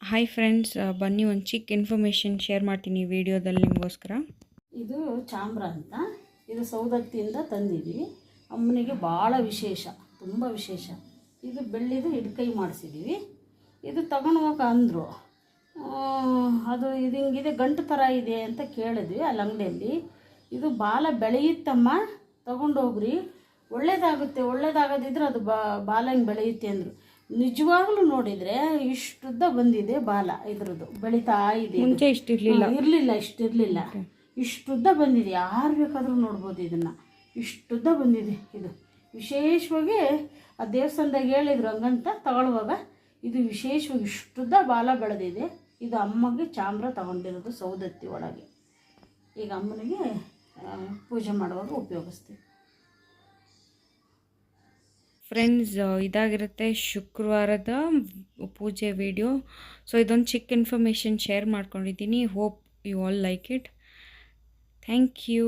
Hi friends, ಬನ್ನಿ ಒಂದು ಚಿಕ್ಕ ಇನ್ಫಾರ್ಮೇಷನ್ ಶೇರ್ ಮಾಡ್ತೀನಿ ಈ ವಿಡಿಯೋದಲ್ಲಿ ನಿಮಗೋಸ್ಕರ. ಇದು ಚಾಮ್ರ ಅಂತ, ಇದು ಸೌದತ್ತಿಯಿಂದ ತಂದಿದ್ದೀವಿ. ಅಮ್ಮನಿಗೆ ಭಾಳ ವಿಶೇಷ, ತುಂಬ ವಿಶೇಷ. ಇದು ಬೆಳ್ಳಿದು ಹಿಡ್ಕೈ ಮಾಡಿಸಿದ್ದೀವಿ. ಇದು ತಗೊಂಡೋಗ ಅಂದರು. ಅದು ಇದು ಹಿಂಗಿದೆ ಗಂಟು ಥರ ಇದೆ ಅಂತ ಕೇಳಿದ್ವಿ ಅಲ್ಲಿ ಅಂಗಡಿಯಲ್ಲಿ. ಇದು ಬಾಲ ಬೆಳೆಯುತ್ತಮ್ಮ, ತಗೊಂಡೋಗ್ರಿ, ಒಳ್ಳೇದಾಗೋದಿದ್ರೆ ಅದು ಬಾಲ ಹಿಂಗೆ ಬೆಳೆಯುತ್ತೆ ಅಂದರು. ನಿಜವಾಗ್ಲೂ ನೋಡಿದರೆ ಇಷ್ಟುದ್ದ ಬಂದಿದೆ ಬಾಲ, ಇದ್ರದ್ದು ಬೆಳೀತಾ ಇದೆ. ಮುಂಚೆ ಇಷ್ಟಿರಲಿಲ್ಲ. ಇಷ್ಟುದ್ದ ಬಂದಿದೆ, ಯಾರು ಬೇಕಾದರೂ ನೋಡ್ಬೋದು ಇದನ್ನು. ಇಷ್ಟುದ್ದ ಬಂದಿದೆ. ಇದು ವಿಶೇಷವಾಗಿ ಆ ದೇವಸ್ಥಾನದಾಗ ಹೇಳಿದ್ರು ಹಂಗಂತ ತಗೊಳ್ಳುವಾಗ. ಇದು ವಿಶೇಷವಾಗಿ ಇಷ್ಟುದ್ದ ಬಾಲ ಬೆಳೆದಿದೆ. ಇದು ಅಮ್ಮಗೆ ಚಾಮ್ರ ತಗೊಂಡಿರೋದು ಸೌದತ್ತಿ ಒಳಗೆ. ಈಗ ಅಮ್ಮನಿಗೆ ಪೂಜೆ ಮಾಡುವಾಗ ಉಪಯೋಗಿಸ್ತೀವಿ. ಫ್ರೆಂಡ್ಸ್, ಇದಾಗಿರುತ್ತೆ ಶುಕ್ರವಾರದ ಪೂಜೆ ವಿಡಿಯೋ. ಸೊ ಇದೊಂದು ಚಿಕ್ಕ ಇನ್ಫಾರ್ಮೇಷನ್ ಶೇರ್ ಮಾಡ್ಕೊಂಡಿದ್ದೀನಿ. Hope you all like it. Thank you.